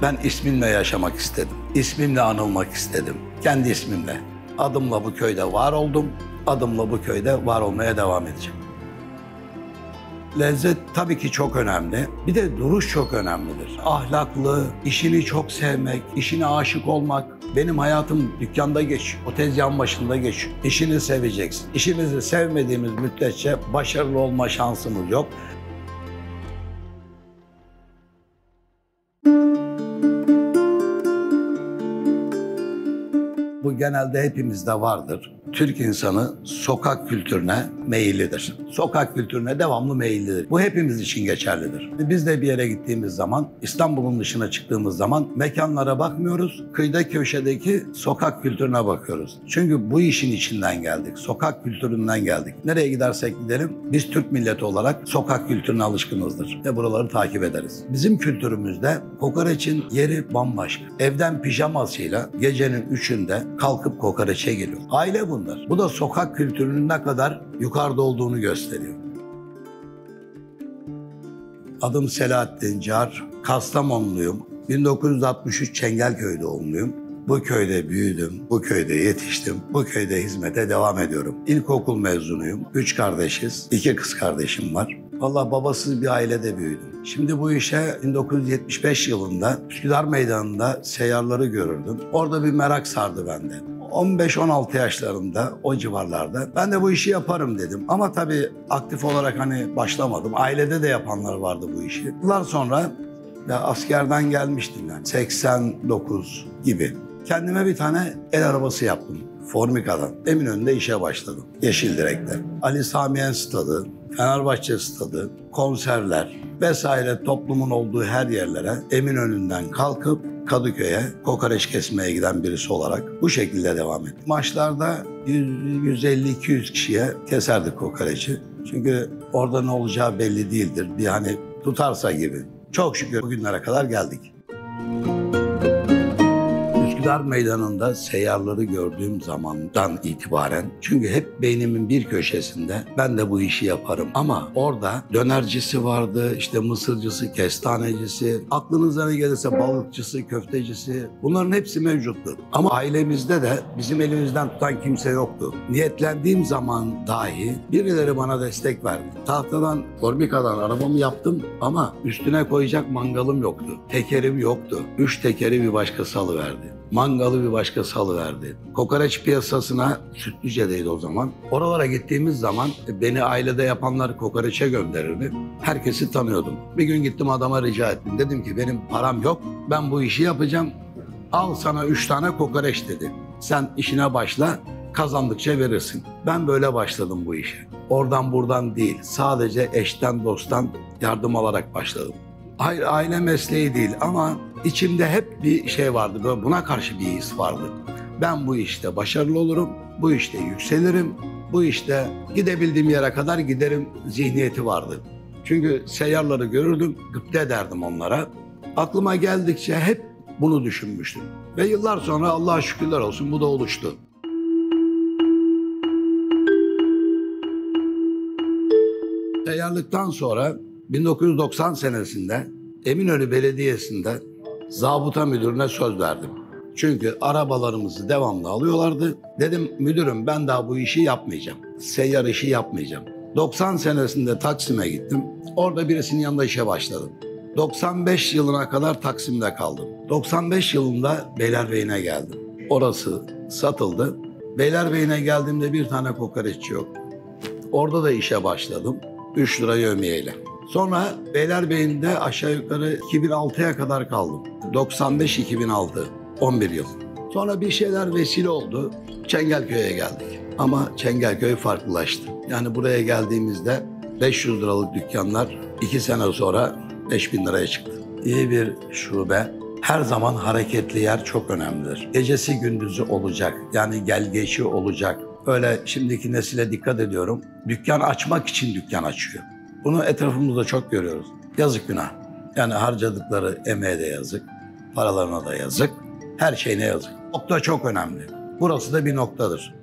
Ben ismimle yaşamak istedim. İsmimle anılmak istedim. Kendi ismimle. Adımla bu köyde var oldum. Adımla bu köyde var olmaya devam edeceğim. Lezzet tabii ki çok önemli. Bir de duruş çok önemlidir. Ahlaklı, işini çok sevmek, işine aşık olmak. Benim hayatım dükkanda geçiyor, o tezgahın başında geçiyor. İşini seveceksin. İşimizi sevmediğimiz müddetçe başarılı olma şansımız yok. Bu genelde hepimizde vardır. Türk insanı sokak kültürüne meyillidir. Sokak kültürüne devamlı meyillidir. Bu hepimiz için geçerlidir. Biz de bir yere gittiğimiz zaman, İstanbul'un dışına çıktığımız zaman mekanlara bakmıyoruz. Kıyıda köşedeki sokak kültürüne bakıyoruz. Çünkü bu işin içinden geldik. Sokak kültüründen geldik. Nereye gidersek gidelim biz Türk milleti olarak sokak kültürüne alışkınızdır. Ve buraları takip ederiz. Bizim kültürümüzde kokoreçin yeri bambaşka. Evden pijamasıyla gecenin 3'ünde kalkıp kokoreçe geliyor. Aile bunlar. Bu da sokak kültürünün ne kadar yukarıda olduğunu gösteriyor. Adım Selahattin Car, Kastamonluyum. 1963 Çengelköy doğumluyum. Bu köyde büyüdüm, bu köyde yetiştim, bu köyde hizmete devam ediyorum. İlkokul mezunuyum, 3 kardeşiz, 2 kız kardeşim var. Vallahi babasız bir ailede büyüdüm. Şimdi bu işe 1975 yılında Üsküdar Meydanı'nda seyyarları görürdüm. Orada bir merak sardı bende. 15-16 yaşlarında, o civarlarda ben de bu işi yaparım dedim. Ama tabii aktif olarak başlamadım. Ailede de yapanlar vardı bu işi. Yıllar sonra ya askerden gelmiştim yani 89 gibi. Kendime bir tane el arabası yaptım. Formika'dan. Eminönü'nde işe başladım. Yeşildirek'te. Ali Sami Yen stadı, Fenerbahçe stadı, konserler vesaire toplumun olduğu her yerlere Eminönü'nden kalkıp Kadıköy'e kokoreç kesmeye giden birisi olarak bu şekilde devam ettim. Maçlarda 150-200 kişiye keserdik kokoreçi. Çünkü orada ne olacağı belli değildir. Bir tutarsa gibi. Çok şükür bugünlere kadar geldik. Üsküdar Meydanı'nda seyyarları gördüğüm zamandan itibaren, çünkü hep beynimin bir köşesinde ben de bu işi yaparım. Ama orada dönercisi vardı, işte mısırcısı, kestanecisi, aklınıza ne gelirse balıkçısı, köftecisi, bunların hepsi mevcuttu. Ama ailemizde de bizim elimizden tutan kimse yoktu. Niyetlendiğim zaman dahi birileri bana destek verdi. Tahtadan, formikadan arabamı yaptım ama üstüne koyacak mangalım yoktu. Tekerim yoktu. 3 tekeri bir başkası alıverdi. Mangalı bir başkası alıverdi. Kokoreç piyasasına, Sütlüce'deydi o zaman. Oralara gittiğimiz zaman beni ailede yapanlar kokoreçe gönderirdi. Herkesi tanıyordum. Bir gün gittim adama rica ettim. Dedim ki benim param yok, ben bu işi yapacağım. Al sana 3 tane kokoreç dedi. Sen işine başla, kazandıkça verirsin. Ben böyle başladım bu işe. Oradan buradan değil, sadece eşten dosttan yardım alarak başladım. Hayır, aile mesleği değil ama içimde hep bir şey vardı, böyle buna karşı bir his vardı. Ben bu işte başarılı olurum, bu işte yükselirim, bu işte gidebildiğim yere kadar giderim zihniyeti vardı. Çünkü seyyarları görürdüm, gıpta ederdim onlara. Aklıma geldikçe hep bunu düşünmüştüm. Ve yıllar sonra Allah'a şükürler olsun bu da oluştu. Seyyarlıktan sonra 1990 senesinde Eminönü Belediyesi'nde zabıta müdürüne söz verdim. Çünkü arabalarımızı devamlı alıyorlardı. Dedim müdürüm ben daha bu işi yapmayacağım. Seyyar işi yapmayacağım. 90 senesinde Taksim'e gittim. Orada birisinin yanında işe başladım. 95 yılına kadar Taksim'de kaldım. 95 yılında Beylerbeyi'ne geldim. Orası satıldı. Beylerbeyi'ne geldiğimde bir tane kokoreççi yok. Orada da işe başladım. 3 lira yevmiyeyle. Sonra Beylerbeyi'nde aşağı yukarı 2006'ya kadar kaldım. 95-2006, 11 yıl. Sonra bir şeyler vesile oldu. Çengelköy'e geldik. Ama Çengelköy farklılaştı. Yani buraya geldiğimizde 500 liralık dükkanlar 2 sene sonra 5.000 liraya çıktı. İyi bir şube. Her zaman hareketli yer çok önemlidir. Gecesi gündüzü olacak. Yani gelgeçi olacak. Öyle şimdiki nesile dikkat ediyorum. Dükkan açmak için dükkan açıyor. Bunu etrafımızda çok görüyoruz. Yazık günah. Yani harcadıkları emeğe de yazık, paralarına da yazık, her şeyine yazık. Nokta çok önemli. Burası da bir noktadır.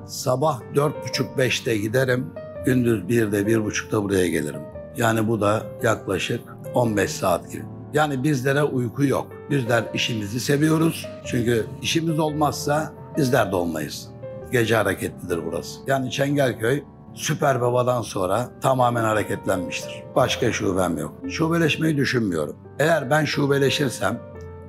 Sabah 4.30-5'te giderim, gündüz 1'de 1.30'da buraya gelirim. Yani bu da yaklaşık 15 saat gibi. Yani bizlere uyku yok. Bizler işimizi seviyoruz. Çünkü işimiz olmazsa bizler de olmayız. Gece hareketlidir burası. Yani Çengelköy Süper Baba'dan sonra tamamen hareketlenmiştir. Başka şubem yok. Şubeleşmeyi düşünmüyorum. Eğer ben şubeleşirsem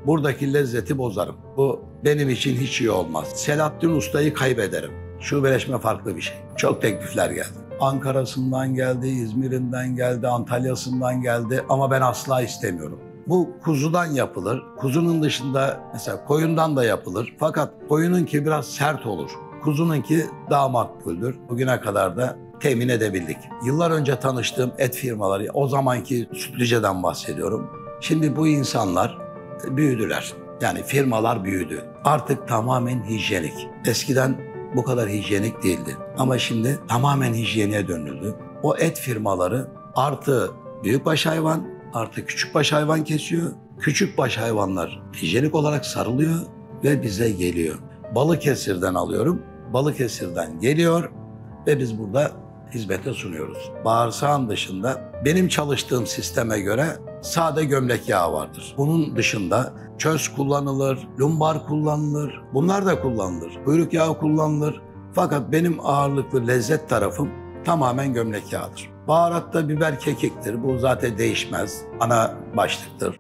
buradaki lezzeti bozarım. Bu benim için hiç iyi olmaz. Selahattin Usta'yı kaybederim. Şubeleşme farklı bir şey. Çok teklifler geldi. Ankara'sından geldi, İzmir'inden geldi, Antalya'sından geldi ama ben asla istemiyorum. Bu kuzudan yapılır. Kuzunun dışında mesela koyundan da yapılır. Fakat koyununki biraz sert olur. Kuzununki daha makbuldür. Bugüne kadar da temin edebildik. Yıllar önce tanıştığım et firmaları, o zamanki Sütlüce'den bahsediyorum. Şimdi bu insanlar büyüdüler. Yani firmalar büyüdü. Artık tamamen hijyenik. Eskiden bu kadar hijyenik değildi. Ama şimdi tamamen hijyeniye dönüldü. O et firmaları artı büyükbaş hayvan, artı küçükbaş hayvan kesiyor. Küçükbaş hayvanlar hijyenik olarak sarılıyor ve bize geliyor. Balıkesir'den alıyorum. Balıkesir'den geliyor ve biz burada hizmete sunuyoruz. Bağırsağın dışında benim çalıştığım sisteme göre sade gömlek yağı vardır. Bunun dışında çöz kullanılır, lumbar kullanılır, bunlar da kullanılır. Kuyruk yağı kullanılır. Fakat benim ağırlıklı lezzet tarafım tamamen gömlek yağıdır. Baharatta biber, kekiktir. Bu zaten değişmez. Ana başlıktır.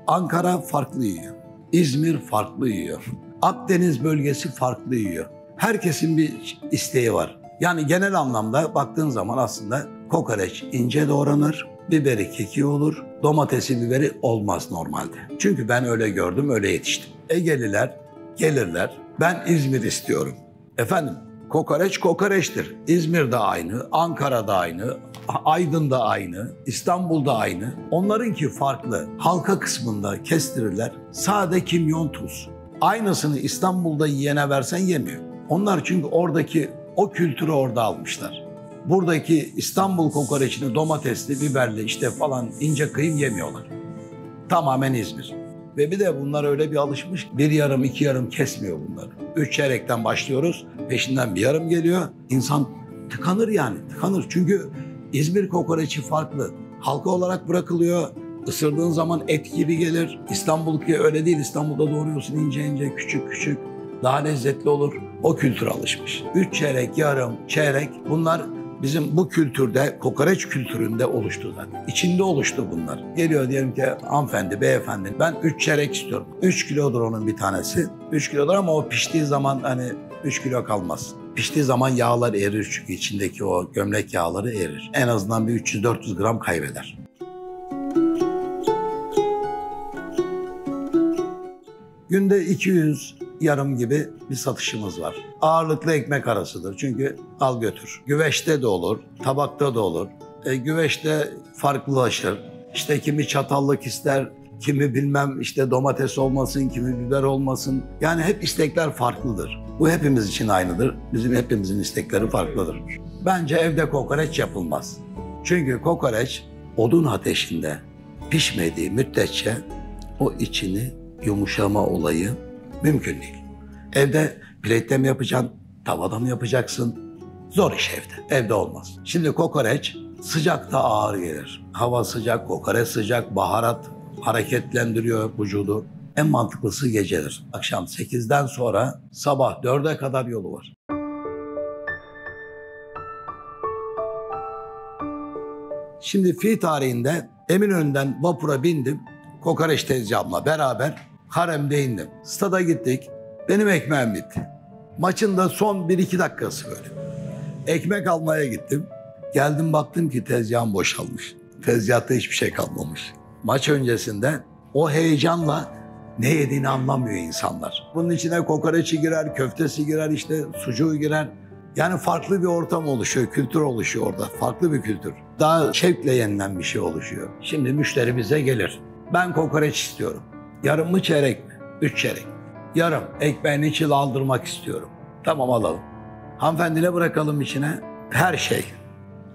Ankara farklı yiyor. İzmir farklı yiyor. Akdeniz bölgesi farklı yiyor. Herkesin bir isteği var. Yani genel anlamda baktığın zaman aslında kokoreç ince doğranır, biberi kekiği olur, domatesi biberi olmaz normalde. Çünkü ben öyle gördüm, öyle yetiştim. Egeliler gelirler, ben İzmir istiyorum. Efendim, kokoreç kokoreçtir. İzmir'de aynı, Ankara'da aynı, Aydın'da aynı, İstanbul'da aynı. Onlarınki farklı. Halka kısmında kestirirler. Sade kimyon, tuz. Aynısını İstanbul'da yiyene versen yemiyor. Onlar çünkü oradaki o kültürü orada almışlar. Buradaki İstanbul kokoreçini domatesli, biberli işte falan ince kıyım yemiyorlar. Tamamen İzmir. Ve bir de bunlar öyle bir alışmış, bir yarım, iki yarım kesmiyor bunları. 3 çeyrekten başlıyoruz, peşinden bir yarım geliyor. İnsan tıkanır yani, tıkanır. Çünkü İzmir kokoreçi farklı. Halka olarak bırakılıyor, ısırdığın zaman et gibi gelir. İstanbul'daki öyle değil, İstanbul'da doğruyorsun ince ince, küçük küçük. Daha lezzetli olur. O kültüre alışmış. 3 çeyrek, yarım, çeyrek bunlar bizim bu kültürde, kokoreç kültüründe oluştu zaten. İçinde oluştu bunlar. Geliyor diyelim ki hanımefendi, beyefendi ben 3 çeyrek istiyorum. 3 kilodur onun bir tanesi. 3 kilodur ama o piştiği zaman hani 3 kilo kalmaz. Piştiği zaman yağlar erir çünkü içindeki o gömlek yağları erir. En azından bir 300-400 gram kaybeder. Günde 200 yarım gibi bir satışımız var. Ağırlıklı ekmek arasıdır çünkü al götür. Güveçte de olur, tabakta da olur. Güveçte farklılaşır. İşte kimi çatallık ister, kimi bilmem işte domates olmasın, kimi biber olmasın. Yani hep istekler farklıdır. Bu hepimiz için aynıdır. Bizim hepimizin istekleri farklıdır. Bence evde kokoreç yapılmaz. Çünkü kokoreç odun ateşinde pişmediği müddetçe o içini yumuşama olayı mümkün değil. Evde plette mi yapacaksın, tavada mı yapacaksın? Zor iş evde. Evde olmaz. Şimdi kokoreç sıcakta ağır gelir. Hava sıcak, kokoreç sıcak, baharat hareketlendiriyor vücudu. En mantıklısı gecedir. Akşam 8'den sonra sabah 4'e kadar yolu var. Şimdi fi tarihinde Eminönü'nden vapura bindim. Kokoreç tezgahımla beraber haremde indim. Stada gittik. Benim ekmeğim bitti. Maçın da son 1-2 dakikası böyle. Ekmek almaya gittim. Geldim baktım ki tezgahım boşalmış. Tezgahta hiçbir şey kalmamış. Maç öncesinde o heyecanla ne yediğini anlamıyor insanlar. Bunun içine kokoreçi girer, köftesi girer, işte sucuğu girer. Yani farklı bir ortam oluşuyor, kültür oluşuyor orada. Farklı bir kültür. Daha şevkle yenilen bir şey oluşuyor. Şimdi müşteri bize gelir. Ben kokoreç istiyorum. Yarım mı çeyrek mi? 3 çeyrek. Yarım. Ekmeğin içine aldırmak istiyorum. Tamam alalım. Hanımefendine bırakalım içine her şey.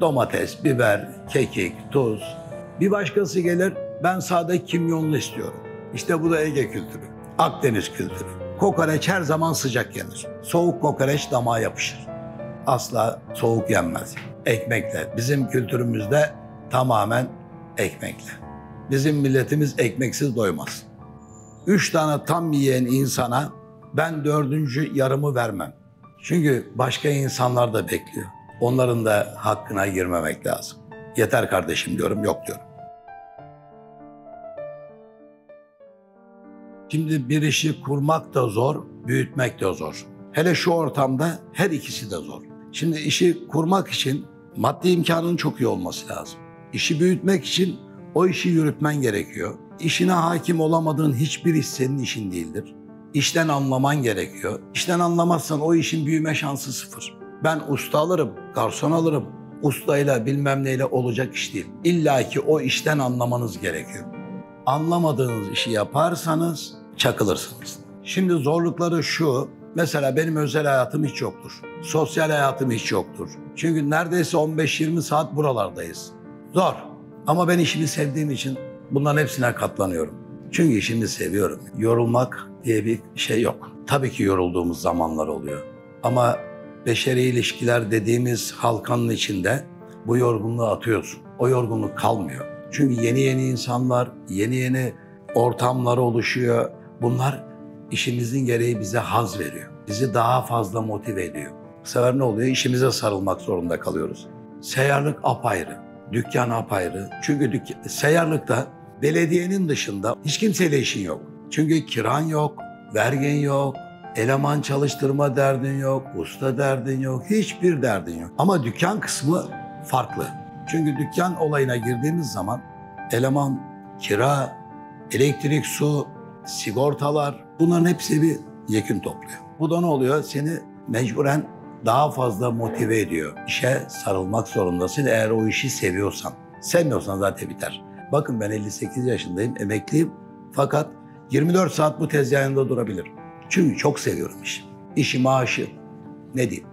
Domates, biber, kekik, tuz. Bir başkası gelir, ben sade kimyonlu istiyorum. İşte bu da Ege kültürü, Akdeniz kültürü. Kokoreç her zaman sıcak yenir. Soğuk kokoreç damağa yapışır. asla soğuk yenmez. Ekmekle. Bizim kültürümüzde tamamen ekmekle. Bizim milletimiz ekmeksiz doymaz. 3 tane tam yiyen insana ben 4. yarımı vermem. Çünkü başka insanlar da bekliyor. Onların da hakkına girmemek lazım. Yeter kardeşim diyorum, yok diyorum. Şimdi bir işi kurmak da zor, büyütmek de zor. Hele şu ortamda her ikisi de zor. Şimdi işi kurmak için maddi imkanın çok iyi olması lazım. İşi büyütmek için o işi yürütmen gerekiyor. İşine hakim olamadığın hiçbir iş senin işin değildir. İşten anlaman gerekiyor. İşten anlamazsan o işin büyüme şansı sıfır. Ben usta alırım, garson alırım. Ustayla bilmem neyle olacak iş değil. İlla ki o işten anlamanız gerekiyor. Anlamadığınız işi yaparsanız çakılırsınız. Şimdi zorlukları şu, mesela benim özel hayatım hiç yoktur. Sosyal hayatım hiç yoktur. Çünkü neredeyse 15-20 saat buralardayız. Zor. Ama ben işimi sevdiğim için bunların hepsine katlanıyorum. Çünkü işimi seviyorum. Yorulmak diye bir şey yok. Tabii ki yorulduğumuz zamanlar oluyor. Ama beşeri ilişkiler dediğimiz halkanın içinde bu yorgunluğu atıyorsun. O yorgunluk kalmıyor. Çünkü yeni insanlar, yeni ortamlar oluşuyor. Bunlar işimizin gereği bize haz veriyor. Bizi daha fazla motive ediyor. Bu sefer ne oluyor? İşimize sarılmak zorunda kalıyoruz. Seyyarlık apayrı, dükkan apayrı. Çünkü seyyarlıkta belediyenin dışında hiç kimseyle işin yok. Çünkü kiran yok, vergin yok, eleman çalıştırma derdin yok, usta derdin yok, hiçbir derdin yok. Ama dükkan kısmı farklı. Çünkü dükkan olayına girdiğimiz zaman eleman, kira, elektrik, su, sigortalar, bunların hepsi bir yekün topluyor. Bu da ne oluyor? Seni mecburen daha fazla motive ediyor. İşe sarılmak zorundasın eğer o işi seviyorsan. Sevmiyorsan zaten biter. Bakın ben 58 yaşındayım, emekliyim. Fakat 24 saat bu tezgahında durabilirim. Çünkü çok seviyorum işi. İşime aşığım. Ne diyeyim?